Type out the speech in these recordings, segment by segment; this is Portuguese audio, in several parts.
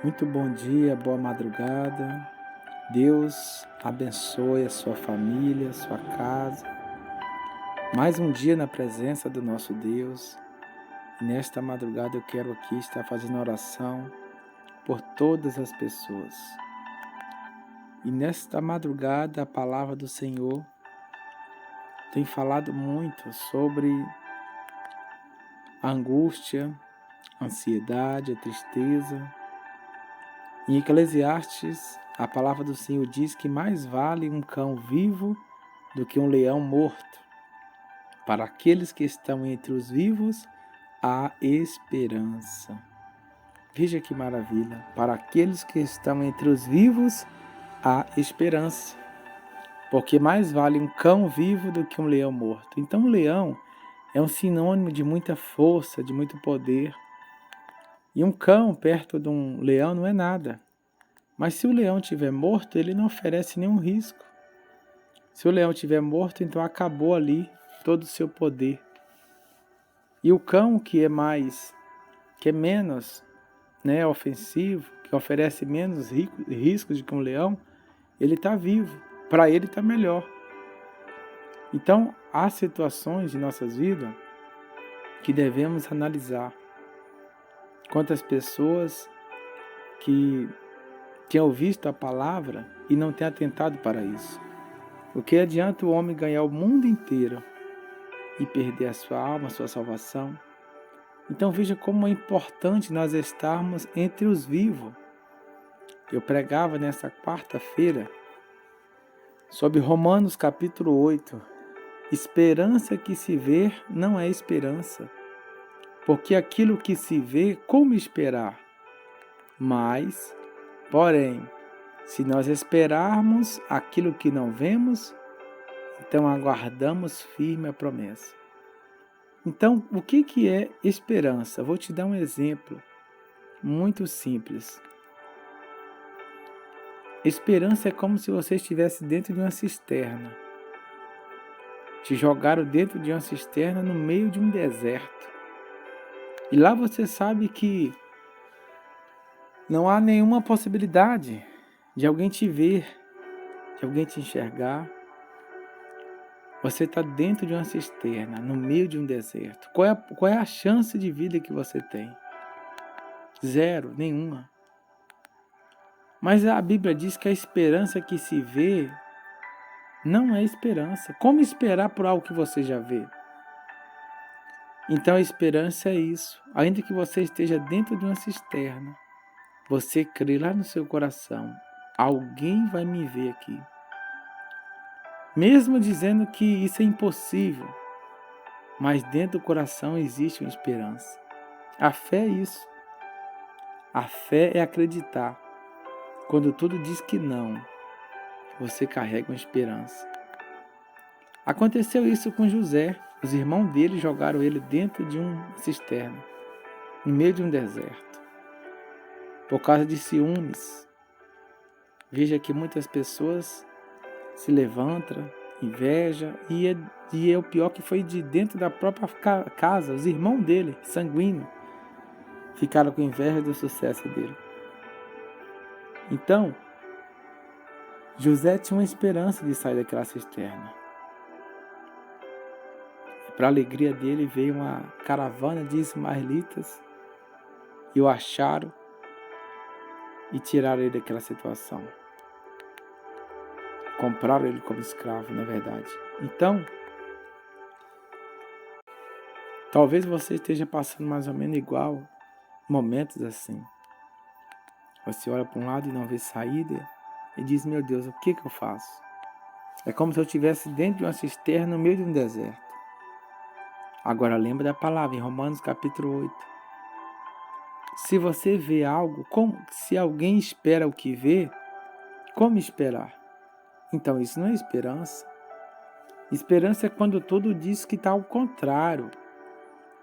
Muito bom dia, boa madrugada. Deus abençoe a sua família, a sua casa. Mais um dia na presença do nosso Deus. E nesta madrugada eu quero aqui estar fazendo oração por todas as pessoas. E nesta madrugada a palavra do Senhor tem falado muito sobre a angústia, a ansiedade, a tristeza. Em Eclesiastes, a palavra do Senhor diz que mais vale um cão vivo do que um leão morto. Para aqueles que estão entre os vivos, há esperança. Veja que maravilha. Para aqueles que estão entre os vivos, há esperança. Porque mais vale um cão vivo do que um leão morto. Então, um leão é um sinônimo de muita força, de muito poder. E um cão perto de um leão não é nada. Mas se o leão estiver morto, ele não oferece nenhum risco. Se o leão estiver morto, então acabou ali todo o seu poder. E o cão que é menos ofensivo, que oferece menos riscos do que um leão, ele está vivo. Para ele está melhor. Então, há situações de nossas vidas que devemos analisar. Quantas pessoas que tinham visto a palavra e não têm atentado para isso. O que adianta o homem ganhar o mundo inteiro e perder a sua alma, a sua salvação? Então veja como é importante nós estarmos entre os vivos. Eu pregava nessa quarta-feira sobre Romanos capítulo 8. Esperança que se vê não é esperança, porque aquilo que se vê, como esperar? Mas, porém, se nós esperarmos aquilo que não vemos, então aguardamos firme a promessa. Então, o que é esperança? Vou te dar um exemplo muito simples. Esperança é como se você estivesse dentro de uma cisterna. Te jogaram dentro de uma cisterna no meio de um deserto. E lá você sabe que não há nenhuma possibilidade de alguém te ver, de alguém te enxergar. Você está dentro de uma cisterna, no meio de um deserto. Qual é a chance de vida que você tem? Zero, nenhuma. Mas a Bíblia diz que a esperança que se vê não é esperança. Como esperar por algo que você já vê? Então a esperança é isso. Ainda que você esteja dentro de uma cisterna, você crê lá no seu coração, alguém vai me ver aqui. Mesmo dizendo que isso é impossível, mas dentro do coração existe uma esperança. A fé é isso. A fé é acreditar. Quando tudo diz que não, você carrega uma esperança. Aconteceu isso com José. Os irmãos dele jogaram ele dentro de uma cisterna, no meio de um deserto, por causa de ciúmes. Veja que muitas pessoas se levantam, inveja, e o pior que foi de dentro da própria casa. Os irmãos dele, sanguíneos, ficaram com inveja do sucesso dele. Então, José tinha uma esperança de sair daquela cisterna. Para a alegria dele, veio uma caravana de ismaelitas e o acharam e tiraram ele daquela situação. Compraram ele como escravo, na verdade. Então, talvez você esteja passando mais ou menos igual, momentos assim. Você olha para um lado e não vê saída e diz, meu Deus, o que eu faço? É como se eu estivesse dentro de uma cisterna no meio de um deserto. Agora lembra da palavra em Romanos capítulo 8. Se você vê algo, se alguém espera o que vê, como esperar? Então isso não é esperança. Esperança é quando tudo diz que está ao contrário.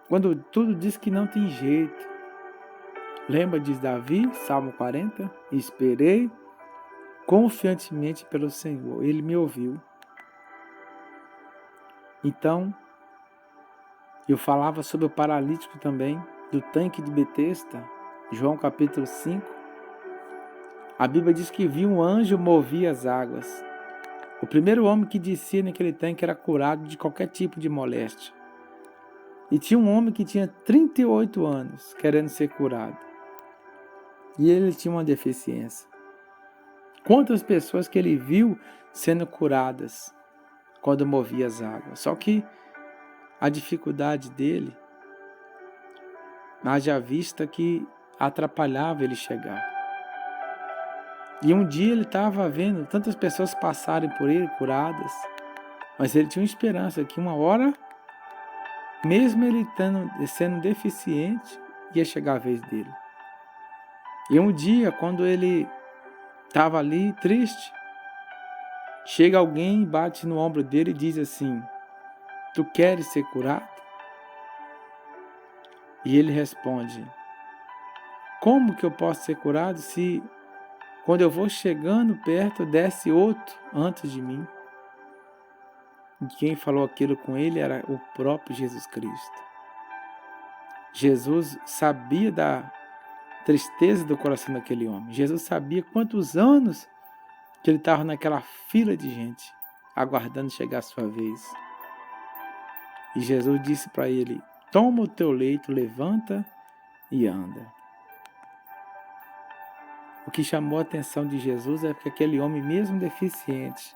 Quando tudo diz que não tem jeito. Lembra de Davi, Salmo 40? Esperei confiantemente pelo Senhor. Ele me ouviu. Então, eu falava sobre o paralítico também, do tanque de Betesda, João capítulo 5. A Bíblia diz que viu um anjo mover as águas. O primeiro homem que descia naquele tanque era curado de qualquer tipo de moléstia. E tinha um homem que tinha 38 anos querendo ser curado. E ele tinha uma deficiência. Quantas pessoas que ele viu sendo curadas quando movia as águas. Só que a dificuldade dele, haja vista que atrapalhava ele chegar. E um dia ele estava vendo tantas pessoas passarem por ele curadas, mas ele tinha uma esperança que uma hora, mesmo ele sendo deficiente, ia chegar a vez dele. E um dia, quando ele estava ali triste, chega alguém, bate no ombro dele e diz assim: tu queres ser curado? E ele responde: como que eu posso ser curado se quando eu vou chegando perto desce outro antes de mim? E quem falou aquilo com ele era o próprio Jesus Cristo. Jesus sabia da tristeza do coração daquele homem. Jesus sabia quantos anos que ele estava naquela fila de gente, aguardando chegar a sua vez. E Jesus disse para ele: toma o teu leito, levanta e anda. O que chamou a atenção de Jesus é que aquele homem, mesmo deficiente,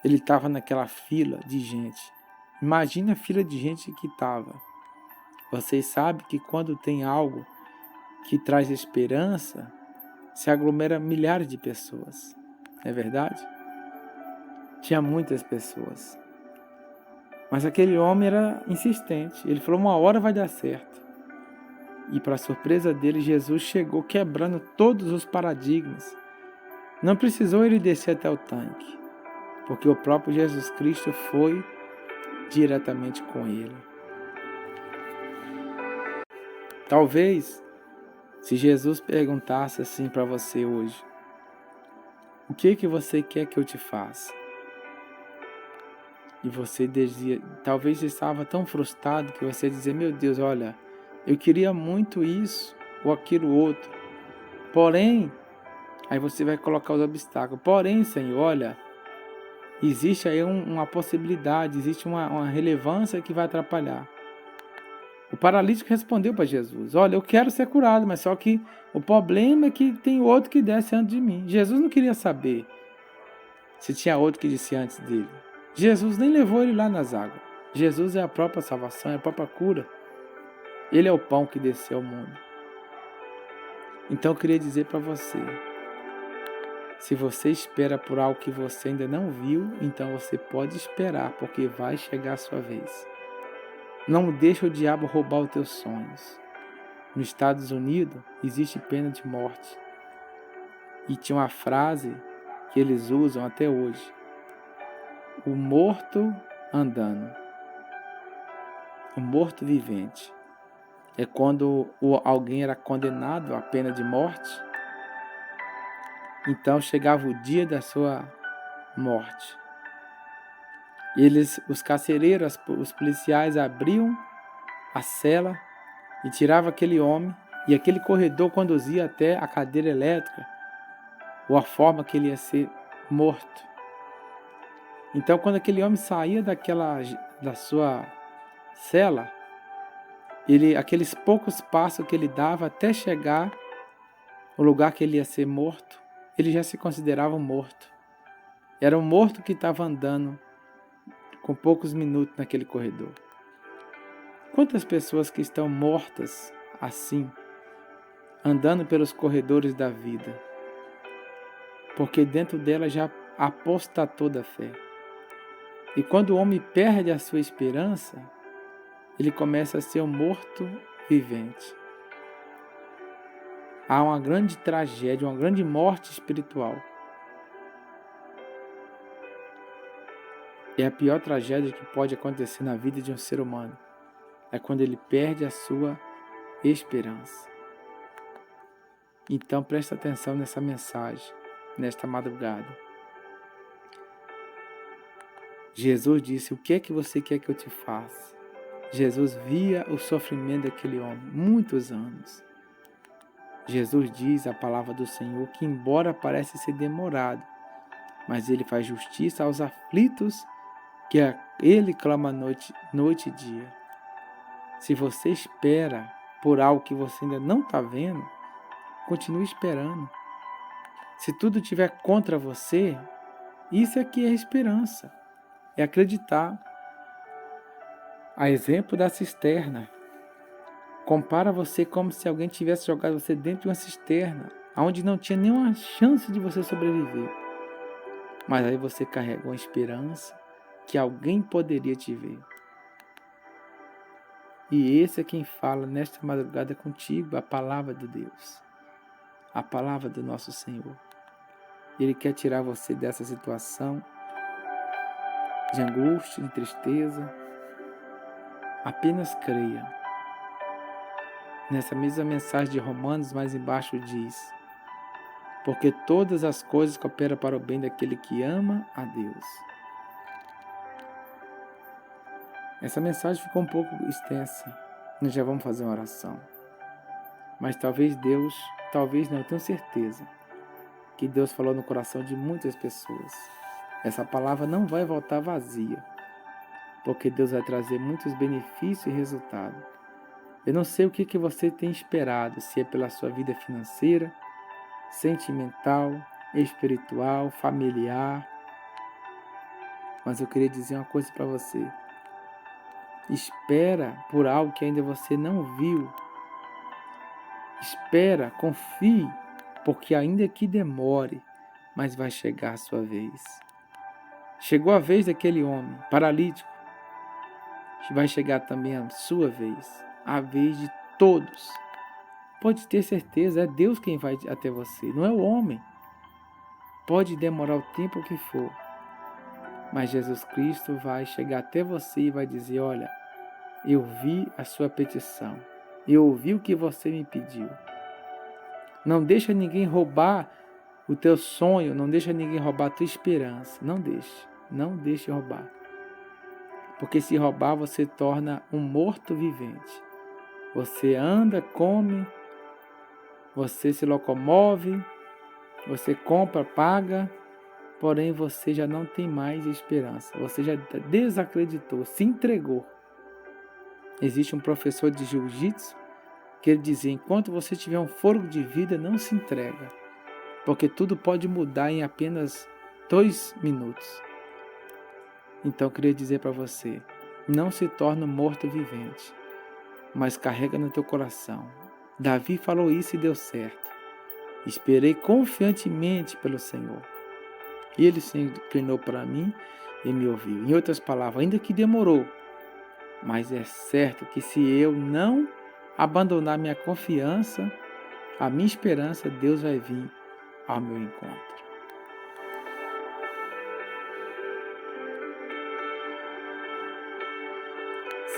ele estava naquela fila de gente. Imagina a fila de gente que estava. Vocês sabem que quando tem algo que traz esperança, se aglomera milhares de pessoas. Não é verdade? Tinha muitas pessoas. Mas aquele homem era insistente. Ele falou: uma hora vai dar certo. E para surpresa dele, Jesus chegou quebrando todos os paradigmas. Não precisou ele descer até o tanque, porque o próprio Jesus Cristo foi diretamente com ele. Talvez, se Jesus perguntasse assim para você hoje: o que você quer que eu te faça? E você dizia, talvez estava tão frustrado que você dizia: meu Deus, olha, eu queria muito isso ou aquilo outro. Porém, aí você vai colocar os obstáculos. Porém, Senhor, olha, existe aí uma possibilidade, existe uma relevância que vai atrapalhar. O paralítico respondeu para Jesus: olha, eu quero ser curado, mas só que o problema é que tem outro que desce antes de mim. Jesus não queria saber se tinha outro que descia antes dele. Jesus nem levou ele lá nas águas. Jesus é a própria salvação, é a própria cura. Ele é o pão que desceu ao mundo. Então eu queria dizer para você: se você espera por algo que você ainda não viu, então você pode esperar, porque vai chegar a sua vez. Não deixa o diabo roubar os teus sonhos. Nos Estados Unidos existe pena de morte. E tinha uma frase que eles usam até hoje: o morto andando. O morto vivente. É quando alguém era condenado à pena de morte. Então chegava o dia da sua morte. Os carcereiros, os policiais abriam a cela e tiravam aquele homem, e aquele corredor conduzia até a cadeira elétrica, ou a forma que ele ia ser morto. Então, quando aquele homem saía da sua cela, aqueles poucos passos que ele dava até chegar no lugar que ele ia ser morto, ele já se considerava morto. Era um morto que estava andando com poucos minutos naquele corredor. Quantas pessoas que estão mortas assim, andando pelos corredores da vida, porque dentro dela já apostatou da fé. E quando o homem perde a sua esperança, ele começa a ser um morto vivente. Há uma grande tragédia, uma grande morte espiritual. É a pior tragédia que pode acontecer na vida de um ser humano. É quando ele perde a sua esperança. Então presta atenção nessa mensagem, nesta madrugada. Jesus disse: o que é que você quer que eu te faça? Jesus via o sofrimento daquele homem, muitos anos. Jesus diz a palavra do Senhor que, embora pareça ser demorado, mas Ele faz justiça aos aflitos que Ele clama noite e dia. Se você espera por algo que você ainda não está vendo, continue esperando. Se tudo estiver contra você, isso aqui é esperança, é acreditar. A exemplo da cisterna. Compara você como se alguém tivesse jogado você dentro de uma cisterna, onde não tinha nenhuma chance de você sobreviver. Mas aí você carrega uma esperança que alguém poderia te ver. E esse é quem fala nesta madrugada contigo, a palavra de Deus, a palavra do nosso Senhor. Ele quer tirar você dessa situação de angústia, de tristeza. Apenas creia. Nessa mesma mensagem de Romanos, mais embaixo diz: porque todas as coisas cooperam para o bem daquele que ama a Deus. Essa mensagem ficou um pouco extensa. Nós já vamos fazer uma oração. Mas talvez Deus, talvez não, eu tenho certeza que Deus falou no coração de muitas pessoas. Essa palavra não vai voltar vazia, porque Deus vai trazer muitos benefícios e resultados. Eu não sei o que você tem esperado, se é pela sua vida financeira, sentimental, espiritual, familiar. Mas eu queria dizer uma coisa para você. Espera por algo que ainda você não viu. Espera, confie, porque ainda que demore, mas vai chegar a sua vez. Chegou a vez daquele homem paralítico. Vai chegar também a sua vez, a vez de todos. Pode ter certeza, é Deus quem vai até você, não é o homem. Pode demorar o tempo que for, mas Jesus Cristo vai chegar até você e vai dizer: olha, eu vi a sua petição, eu ouvi o que você me pediu. Não deixa ninguém roubar o teu sonho, não deixa ninguém roubar a tua esperança, não deixe roubar. Porque se roubar, você torna um morto vivente. Você anda, come, você se locomove, você compra, paga, porém você já não tem mais esperança. Você já desacreditou, se entregou. Existe um professor de jiu-jitsu que ele dizia: enquanto você tiver um fôlego de vida, não se entrega, porque tudo pode mudar em apenas 2 minutos. Então eu queria dizer para você: não se torne um morto-vivente, mas carrega no teu coração. Davi falou isso e deu certo. Esperei confiantemente pelo Senhor. E Ele se inclinou para mim e me ouviu. Em outras palavras, ainda que demorou, mas é certo que se eu não abandonar minha confiança, a minha esperança, Deus vai vir ao meu encontro.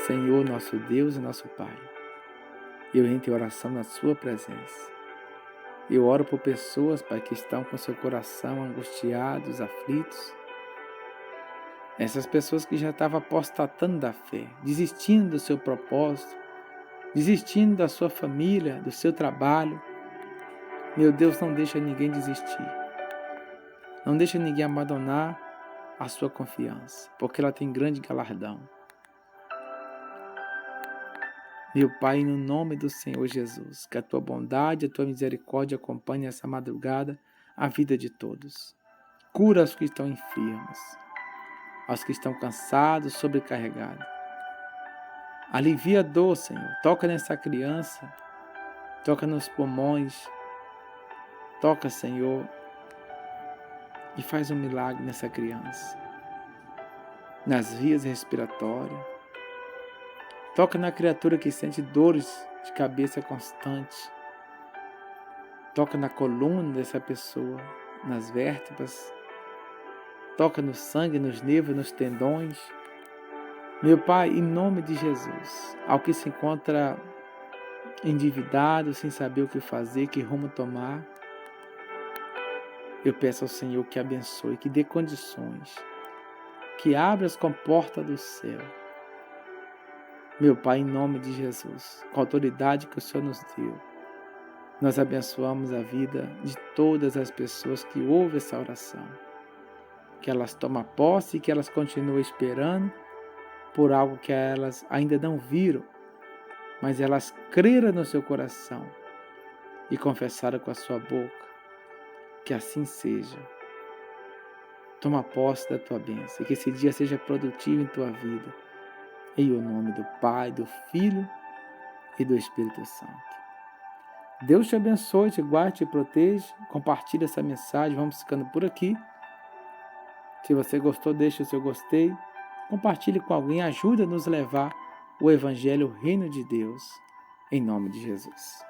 Senhor, nosso Deus e nosso Pai, eu entro em oração na sua presença. Eu oro por pessoas, Pai, que estão com seu coração angustiados, aflitos. Essas pessoas que já estavam apostatando da fé, desistindo do seu propósito, desistindo da sua família, do seu trabalho. Meu Deus, não deixa ninguém desistir. Não deixa ninguém abandonar a sua confiança, porque ela tem grande galardão. Meu Pai, no nome do Senhor Jesus, que a Tua bondade, a Tua misericórdia acompanhe essa madrugada a vida de todos. Cura os que estão enfermos, aos que estão cansados, sobrecarregados. Alivia a dor, Senhor. Toca nessa criança, toca nos pulmões, toca, Senhor, e faz um milagre nessa criança, nas vias respiratórias. Toca na criatura que sente dores de cabeça constante. Toca na coluna dessa pessoa, nas vértebras. Toca no sangue, nos nervos, nos tendões. Meu Pai, em nome de Jesus, ao que se encontra endividado, sem saber o que fazer, que rumo tomar, eu peço ao Senhor que abençoe, que dê condições, que abra as comportas do céu. Meu Pai, em nome de Jesus, com a autoridade que o Senhor nos deu, Nós abençoamos a vida de todas as pessoas que ouvem essa oração. Que elas tomem posse e que elas continuem esperando por algo que elas ainda não viram, mas elas creram no seu coração e confessaram com a sua boca. Que assim seja. Toma posse da tua bênção e que esse dia seja produtivo em tua vida. Em o nome do Pai, do Filho e do Espírito Santo. Deus te abençoe, te guarde, te proteja. Compartilhe essa mensagem. Vamos ficando por aqui. Se você gostou, deixe o seu gostei. Compartilhe com alguém. Ajuda a nos levar o Evangelho, o Reino de Deus. Em nome de Jesus.